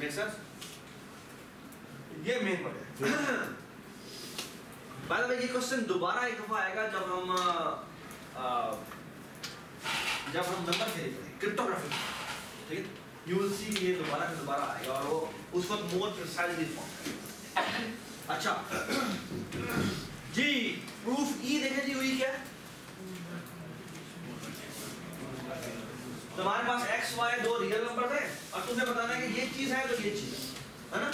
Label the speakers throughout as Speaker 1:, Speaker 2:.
Speaker 1: Make sense? ये main point है। By the way ये क्वेश्चन दोबारा एक दफा आएगा जब हम नंबर थ्योरी पढ़ेंगे, क्रिप्टोग्राफी, ठीक है? यू विल सी ये दोबारा आएगा और वो उस वक्त मोर प्रिसाइजली फॉर्म करेगा। अच्छा जी, प्रूफ ई देखें जी, ई क्या है? तुम्हारे पास x y दो रियल नंबर है और तुम्हें बताना है कि ये चीज है तो ये चीज है ना?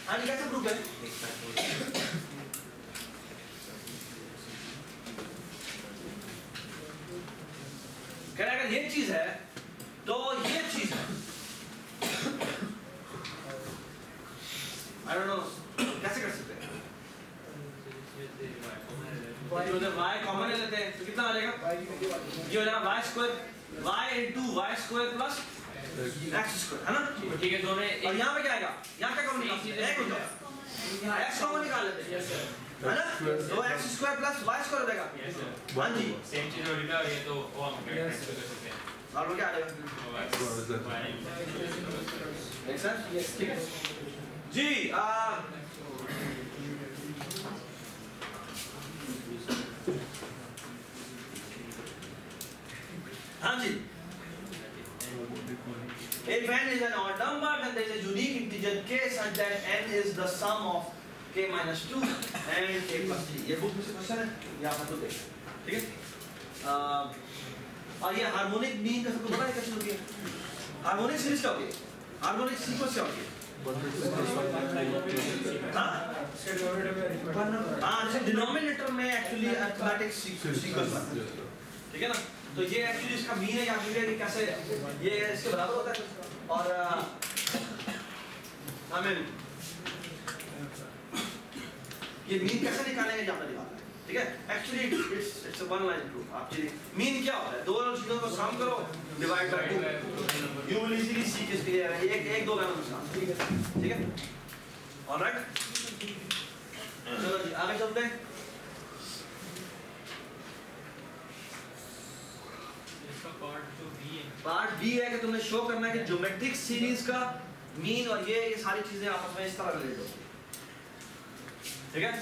Speaker 1: हाँ जी, कैसे प्रूफ करें? कह रहा है अगर ये चीज है तो ये चीज है। I don't know, कैसे कर सकते हैं? तो y कॉमन लेते हैं तो कितना आ जाएगा? ये हो जाएगा y square y into y square plus x square, है ना?
Speaker 2: ठीक है, दोनों
Speaker 1: और यहाँ पे क्या आएगा? यहाँ क्या कॉमन निकालते हैं? एक होता है, x कॉमन निकाल लेते हैं, है ना? तो x square plus y square हो जाएगा। हाँ जी,
Speaker 2: सेम चीज हो रही है, ये तो वो हम कर सकते हैं।
Speaker 1: और वो क्या आ जाएगा? Make sense? ठीक है जी। हाँ जी, if n is an odd number, then there is a unique integer k such that n is the sum of k minus 2 and k plus 3. ये बुक में से क्वेश्चन है, ये आप तो देखें, ठीक है? और ये हार्मोनिक मीन का सबको पता है कैसे होती है? हार्मोनिक सीरीज क्या होती है? हार्मोनिक सीक्वेंस क्या होती है? हाँ, जैसे डिनोमिनेटर में एक्चुअली अरिथमेटिक सीक्वेंस बनता है, ठीक है ना? तो ये एक्चुअली इसका मीन है, यहाँ पे कैसे ये इसके बराबर होता है और हमें ये मीन कैसे निकालेंगे यहाँ पे निकालना है, ठीक है? Actually it's one line proof. आप चलिए मीन क्या होता है? दो चीजों को सम करो, divide by 2, you will easily सी किसकी है, एक दो लाइन का, ठीक है? ऑलराइट, चलो जी आगे चलते हैं। पार्ट बी है कि तुम्हें शो करना है कि ज्योमेट्रिक सीरीज का मीन और ये सारी चीजें आपस में इस तरह रिलेट होती हैं, ठीक है?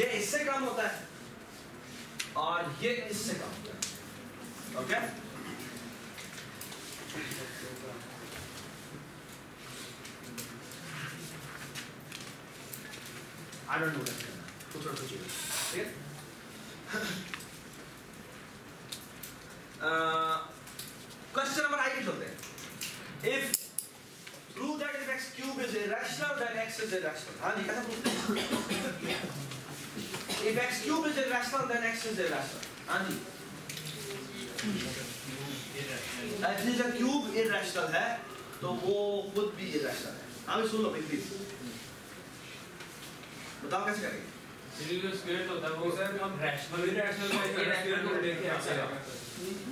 Speaker 1: ये इससे कम होता है और ये इससे कम होता है, okay? I don't know that. ठीक है? क्वेश्चन नंबर आई पे चलते हैं। If prove that if x cube is irrational, then x is irrational. हाँ जी, कैसा proof? If x cube is irrational, then x is irrational. हाँ जी, if a cube irrational है, तो वो खुद भी irrational है। हाँ भी सुन लो प्लीज, बताओ कैसे करेंगे?
Speaker 2: स्क्वायर होता है वो सर, हम रैशनल को लेके आएगा।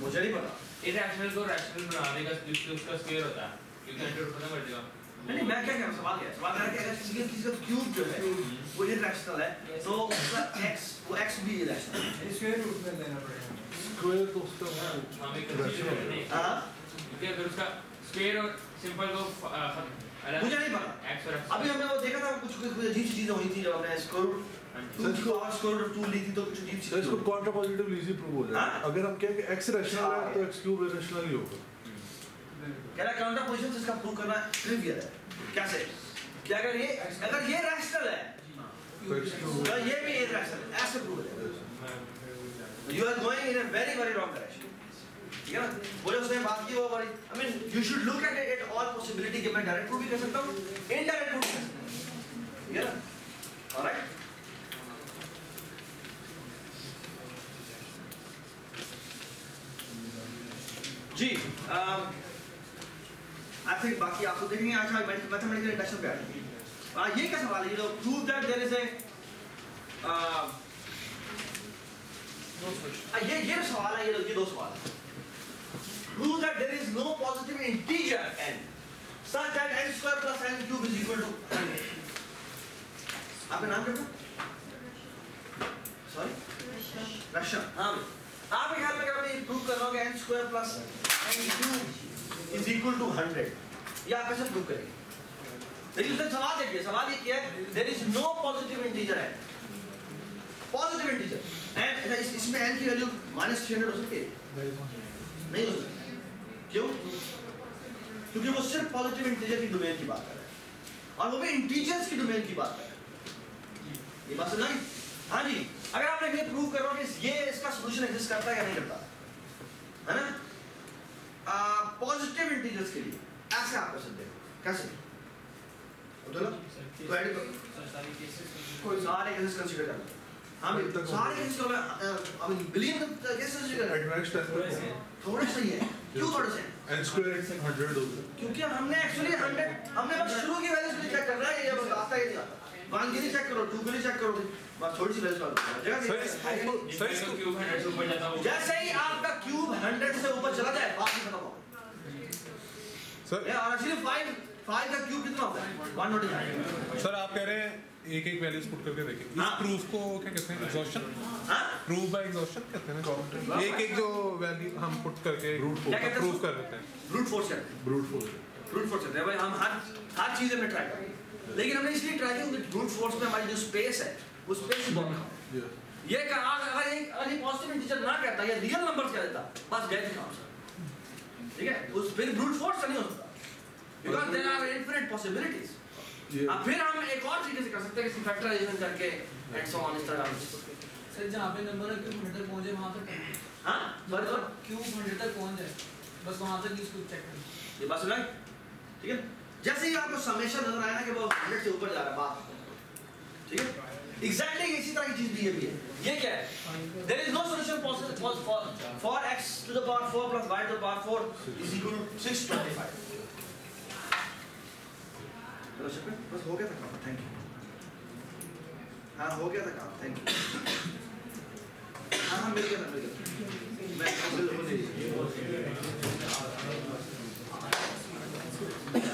Speaker 1: मुझे नहीं पता।
Speaker 2: इरैशनल को रैशनल बना देगा जिससे उसका स्क्वायर होता है, क्योंकि अंडर पता पड़ जाएगा।
Speaker 1: नहीं, मैं क्या कह रहा हूँ, सवाल क्या है? सवाल है कि अगर किसी का क्यूब जो है वो इरैशनल है, तो उसका x वो x भी इरैशनल है।
Speaker 3: स्क्वायर रूट में लेना पड़ेगा।
Speaker 4: स्क्वायर तो उसका
Speaker 2: हम एक कंसीडर करते हैं।
Speaker 1: हाँ,
Speaker 2: क्योंकि अगर उसका स्क्वायर और सिंपल को
Speaker 1: मुझे नहीं पता। अभी हमने वो देखा था, कुछ अजीब सी चीजें हुई थी जब हमने स्क्वायर स्क्वायर रूट 2 ली थी, तो कुछ अजीब सी
Speaker 4: इसको काउंटर पॉजिटिव इजी प्रूव हो जाएगा। अगर हम कहें कि x रैशनल है तो x क्यूब इरेशनल ही होगा।
Speaker 1: कह रहा काउंटर पोजीशन इसका प्रूव करना ट्रिवियल है। कैसे? कि अगर ये रैशनल है तो ये भी इरैशनल है, ऐसे प्रूव करें। You are going in a very very wrong direction, ठीक है ना? बोले उसने बात की वो बड़ी, I mean you should look at it all possibility कि मैं डायरेक्ट प्रूव भी कर सकता हूं, इनडायरेक्ट प्रूव कर सकता हूं, ठीक है ना? ऑलराइट, जी आई थिंक बाकी आपको देखेंगे। अच्छा, मैथमेटिकल इंडक्शन पे आते हैं। ये क्या सवाल है? ये prove that there is a ये सवाल है, ये दो सवाल है। Prove that there is no positive integer n such that n square plus n cube is equal to 100. आपका नाम क्या था? Sorry? रशा। हाँ आपके ख्याल में अगर आपने प्रूव करना होगा n square plus n cube is equal to 100, ये आप कैसे प्रूव करेंगे? लेकिन उसने सवाल देखिए, सवाल ये किया है there is no positive integer है, पॉजिटिव इंटीजर एंड इसमें n की वैल्यू -300 हो सकती है? नहीं हो सकती। क्यों? क्योंकि वो सिर्फ पॉजिटिव इंटीजर की डोमेन की बात कर रहा है और वो भी इंटीजर्स की डोमेन की बात कर रहा है। ये बात समझ आई? हाँ जी, अगर आपने ये प्रूव करो कि ये इसका सॉल्यूशन एग्जिस्ट करता है या नहीं करता, है ना, पॉजिटिव इंटीजर्स के लिए ऐसे आप कर सकते हो। कैसे? कोई सारे केसेस कंसीडर कर लो। हाँ भाई, सारे केसेस को I mean billion cases consider कर लो। थोड़ा सा ही है। क्यों थोड़ा सा?
Speaker 4: n square 100 होता है।
Speaker 1: क्योंकि हमने एक्चुअली 100 हमने बस शुरू की वैल्यूज को चेक करना है, ये बस आता है नहीं आता। 1 के लिए चेक करो, 2 के लिए चेक करो, बस थोड़ी सी वैल्यूज डालो।
Speaker 2: सर इसको क्यूब 100 से ऊपर जाता होगा।
Speaker 1: जैसे ही आपका क्यूब 100 से ऊपर चला जाए बात ही खत्म हो।
Speaker 3: सर
Speaker 1: ये और एक्चुअली 5 का क्यूब कितना होता है? 1 नोट जाएगा।
Speaker 3: सर आप कह रहे हैं एक एक वैल्यूज पुट करके देखें, इस
Speaker 1: हाँ।
Speaker 3: प्रूफ को क्या कहते हैं? एग्जॉस्शन,
Speaker 1: हां
Speaker 3: प्रूफ बाय एग्जॉस्शन कहते हैं। एक एक जो वैल्यू हम पुट करके प्रूफ कर देते हैं,
Speaker 1: ब्रूट फोर्स करते हैं।
Speaker 4: ब्रूट फोर्स
Speaker 1: करते हैं भाई, हम हर चीज में ट्राई करते हैं, लेकिन हमने इसलिए ट्राई किया क्योंकि ब्रूट फोर्स में हमारी जो स्पेस है वो स्पेस ही बहुत कम है। ये अगर ये पॉजिटिव इंटीजर ना कहता या रियल नंबर्स कह देता, बस गए थे काम से। ठीक है, उस फिर ब्रूट फोर्स नहीं हो सकता because there are infinite possibilities. अब फिर हम एक और तरीके से कर सकते हैं कि फैक्टराइजेशन करके एंड सो ऑन इस तरह।
Speaker 5: सर जहाँ पे नंबर है क्यूब 100 तक पहुँचे वहाँ तक,
Speaker 1: हाँ सॉरी सर
Speaker 5: क्यूब 100 तक पहुँच जाए बस वहाँ तक इसको चेक करें।
Speaker 1: ये बात सुना? ठीक है, जैसे ही आपको समेशन नजर आया ना कि वो 100 से ऊपर जा रहा है बात, ठीक है, एग्जैक्टली इसी तरह की चीज भी है। ये क्या है? There is no solution possible for x to the power 4 plus y to the power 4 is equal to 625। चलो शुक्र, बस हो गया था काम, थैंक यू। हाँ हो गया था काम, थैंक यू। हाँ मिल गया था मैं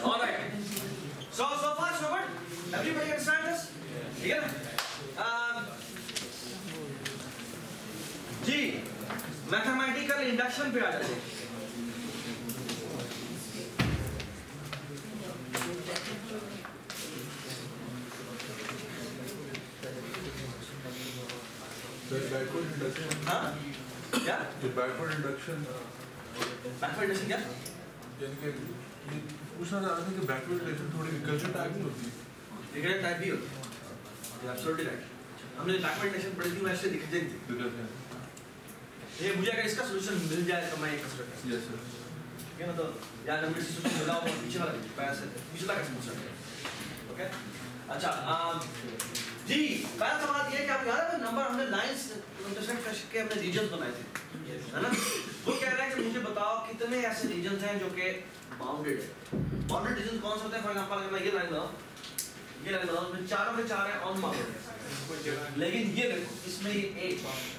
Speaker 1: all right, so far so good, everybody understand this? ठीक है ना? जी मैथमेटिकल इंडक्शन पे आ जाते हैं।
Speaker 4: बैकवर्ड इंडक्शन,
Speaker 1: हाँ क्या
Speaker 4: ये बैकवर्ड इंडक्शन
Speaker 1: बैकवर्ड इंडक्शन क्या?
Speaker 4: यानी कि ये पूछना चाह रहा था कि बैकवर्ड इंडक्शन थोड़ी रिकर्जन टाइप में होती है।
Speaker 1: रिकरेंट टाइप भी होती है, यू एब्सोल्युटली राइट। हमने बैकवर्ड इंडक्शन पढ़ी थी, वैसे दिख जाती थी। ये मुझे अगर इसका सॉल्यूशन मिल जाए तो मैं ये कर सकता हूं।
Speaker 4: Yes sir.
Speaker 1: ठीक है ना, तो यार नंबर से सॉल्यूशन मिला हो पीछे वाला पैसे पिछला कैसे पूछ सकते हैं? ओके अच्छा जी पहला सवाल ये कि आप याद है नंबर हमने लाइंस इंटरसेक्ट करके हमने रीजंस बनाए थे, है ना? वो कह रहा है कि मुझे बताओ कितने ऐसे रीजंस हैं जो कि बाउंडेड है। बाउंडेड रीजंस कौन से होते हैं? फॉर एग्जांपल अगर मैं ये लाइन बनाऊं, ये लाइन बनाऊं, इसमें चारों के चार हैं अनबाउंडेड, लेकिन ये देखो इसमें ये एक बाउंडेड।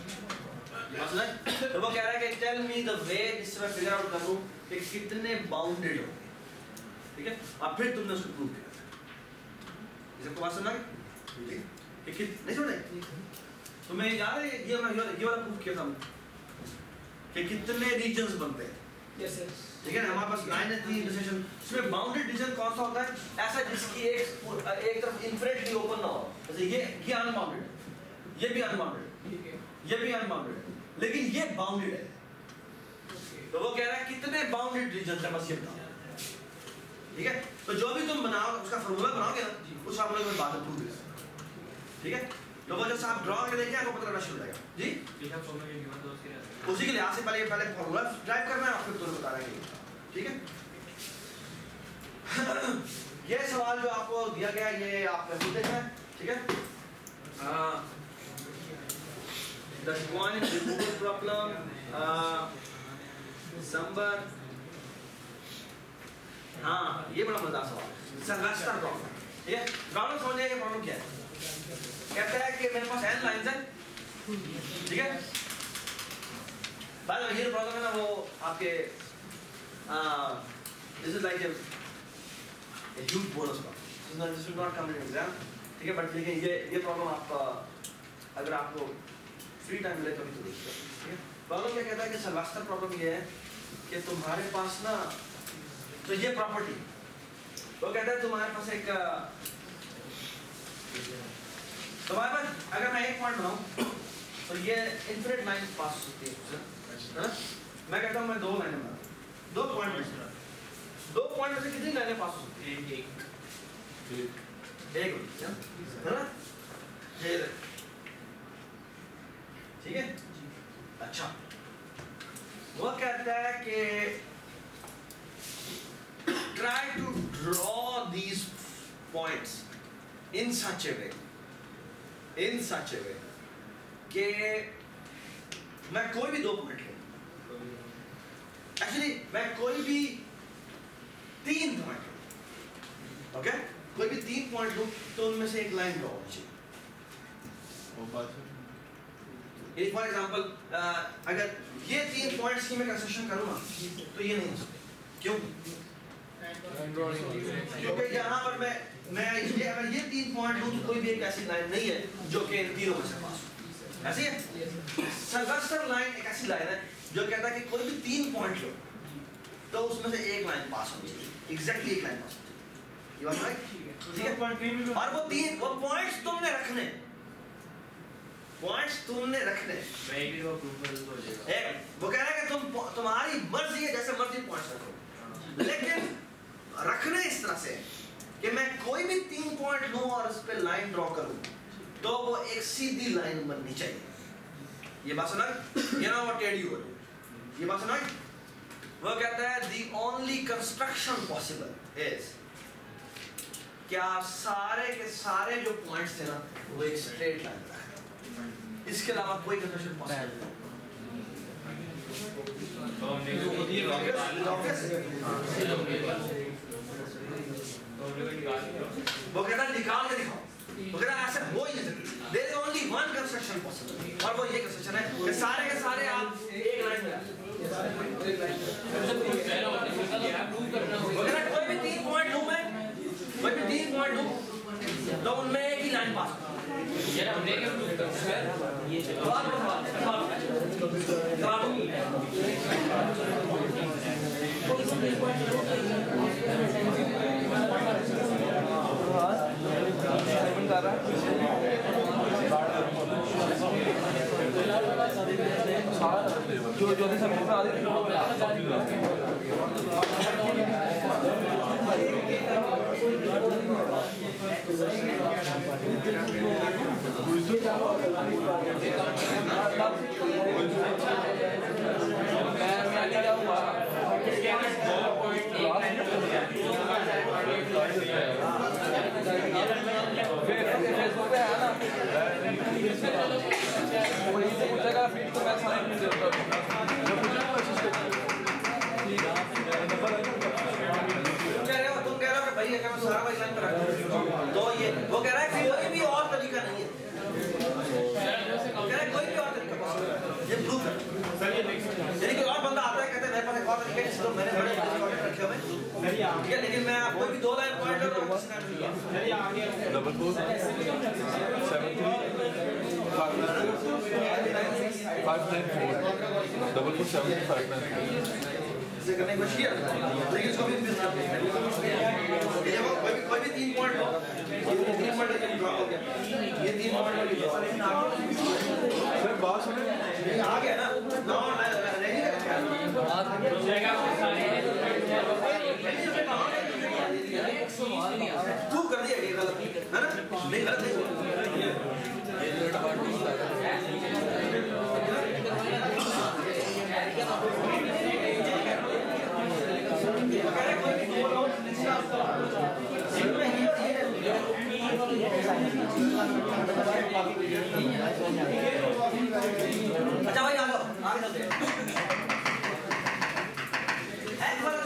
Speaker 1: तो वो कह रहा है कि टेल मी द वे जिससे मैं फिगर आउट करूं कि कितने बाउंडेड हो। ठीक है, अब फिर तुमने उसको प्रूव किया। इसे को बात सुना है? नहीं सुने? तो मैं याद है ये वाला प्रूफ किया था कि कितने रीजन्स बनते हैं।
Speaker 5: Yes sir.
Speaker 1: ठीक है ना, हमारे पास लाइन है 3 इंटरसेक्शन, इसमें बाउंडेड रीजन कौन सा होता है? ऐसा जिसकी एक तरफ इनफिनिटली ओपन ना हो, जैसे ये अनबाउंडेड है, ये भी अनबाउंडेड,
Speaker 5: ठीक है,
Speaker 1: ये भी अनबाउंडेड है, लेकिन ये बाउंडेड है। तो वो कह रहा है कितने बाउंडेड रीजन है, बस ये बताओ। ठीक है, तो जो भी तुम बनाओ उसका फार्मूला बनाओगे ना, उस फार्मूले में बाद में प्रूव करें। ठीक है, तो वो जब आप ड्रॉ करके देखिए आपको पता लगना शुरू हो जाएगा। जी उसी के लिहाज से पहले फार्मूला ड्राइव करना है और फिर तुम्हें बता रहा है। ठीक है, ये सवाल जो आपको दिया गया ये आप खुद देखना है। ठीक है, the coin removal problem number, हाँ ये बड़ा मजेदार सवाल है, संरचना प्रॉब्लम। ठीक है, प्रॉब्लम समझिए कि प्रॉब्लम क्या है। कहता है कि मेरे पास n लाइंस है, ठीक है, बाद में ये प्रॉब्लम है ना वो आपके this is like a huge bonus problem, this will not come in exam। ठीक है, बट लेकिन ये प्रॉब्लम आप अगर आपको फ्री टाइम मिले कभी तो देखिए, ठीक है। प्रॉब्लम क्या कहता है कि सिल्वेस्टर प्रॉब्लम ये है कि तुम्हारे पास ना, तो ये प्रॉपर्टी वो कहता है तुम्हारे पास एक तुम्हारे पास अगर मैं एक पॉइंट बनाऊं तो ये इनफिनिट लाइन पास हो सकती है ना। मैं कहता हूं मैं दो लाइनें बनाऊं, दो पॉइंट में से कितनी लाइनें पास हो सकती है? एक है ना, ठीक है। अच्छा, वो कहता है कि try to draw these points in such a way कि मैं कोई भी दो पॉइंट लूं, एक्चुअली मैं कोई भी 3 पॉइंट लूं, ओके, कोई भी 3 पॉइंट लूं तो उनमें से एक लाइन ड्रॉ होनी चाहिए। फॉर एग्जाम्पल अगर ये 3 पॉइंट्स की मैं कंस्ट्रक्शन करूँ ना तो ये नहीं हो सकती। क्यों? क्योंकि यहाँ पर मैं ये अगर ये 3 पॉइंट लूँ तो कोई भी एक ऐसी लाइन नहीं है जो कि इन तीनों में से पास हो। ऐसी है सिल्वेस्टर लाइन, एक ऐसी लाइन है जो कहता है कि कोई भी 3 पॉइंट लो तो उसमें से एक लाइन पास होनी चाहिए, एग्जैक्टली एक लाइन पास होनी चाहिए। ये बात राइट? ठीक है। और वो पॉइंट्स तुमने रखने, पॉइंट्स तुमने रखने। वो कह रहा है कि तुम्हारी मर्जी है, जैसे मर्जी पॉइंट्स रखो, लेकिन रखने इस तरह से कि मैं कोई भी 3 पॉइंट लूं और उस पे लाइन ड्रॉ करूं तो वो एक सीधी लाइन बननी चाहिए। ये बात सुना? ये ना वो टेढ़ी हो रही, ये बात सुना? वो कहता है the only construction possible is कि आप सारे के सारे जो पॉइंट्स थे ना वो एक स्ट्रेट लाइन रखें, इसके अलावा कोई कंस्ट्रक्शन पॉसिबल नहीं। वो कहता है निकाल के दिखाओ, वो कहता है ऐसे हो ही नहीं सकती। There is only one construction possible और वो ये कंस्ट्रक्शन है कि सारे के सारे आप एक लाइन में, वो कहता है कोई भी 3 पॉइंट लूं मैं, कोई भी 3 पॉइंट लूं तो उनमें एक ही लाइन पास तो ये वो कह रहा है कि कोई भी और तरीका नहीं है, कह रहा है कोई भी और तरीका ये प्रूफ है। यानी कि और बंदा आता है कहता है मेरे पास एक और तरीका है जिसको मैंने बड़े ऑर्डर रखे हुए, ठीक है, लेकिन मैं आपको भी 2 लाइन पॉइंट और डबल 4 से करने की कोशिश किया, लेकिन इसको भी कोई भी 3 पॉइंट हो, ये 3 पॉइंट ड्रॉ हो गया, ये 3 पॉइंट सर बात सुने आ गया ना, तू कर दिया ये गलत है ना, नहीं गलत नहीं। अच्छा भाई आगे चलते हैं।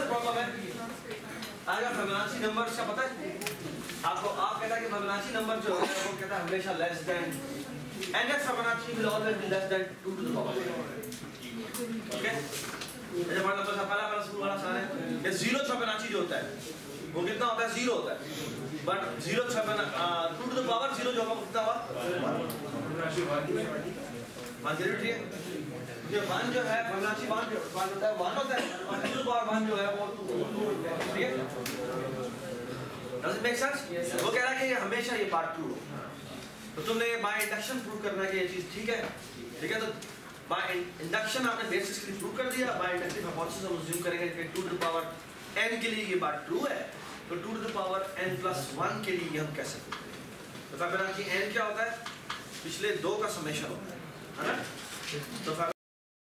Speaker 1: प्रॉब्लम है आगे फिबोनाची नंबर का पता है आपको? आप कहता है कि फिबोनाची नंबर जो है वो कहता है हमेशा less than nth Fibonacci will always be less than 2 to the power. Okay, ये मतलब तो पहला स्कूल वाला सवाल है कि 0 फिबोनाची जो होता है वो कितना होता है? 0 होता है, बट 0 2 टू द पावर 0 जो होगा कितना होगा? मान के ठीक है, ये 1 जो है फिबोनाची 1 होता है 1 होता है और 2 बार 1 जो है वो 2 ठीक है। Does it make sense? वो कह रहा है कि ये हमेशा ये पार्ट ट्रू हो। तो तुमने बाय इंडक्शन प्रूव करना है कि ये चीज ठीक है, ठीक है। तो बाय इंडक्शन आपने बेसिस के लिए प्रूव कर दिया, बाय इंडक्टिव हाइपोथेसिस हम अज्यूम करेंगे कि 2 टू द पावर n के लिए ये बात ट्रू है, तो 2 to the power n plus 1 के लिए हम कैसे प्रूव करेंगे। तो फिबोनाची n क्या होता है, पिछले 2 का समेशन होता है ना। तो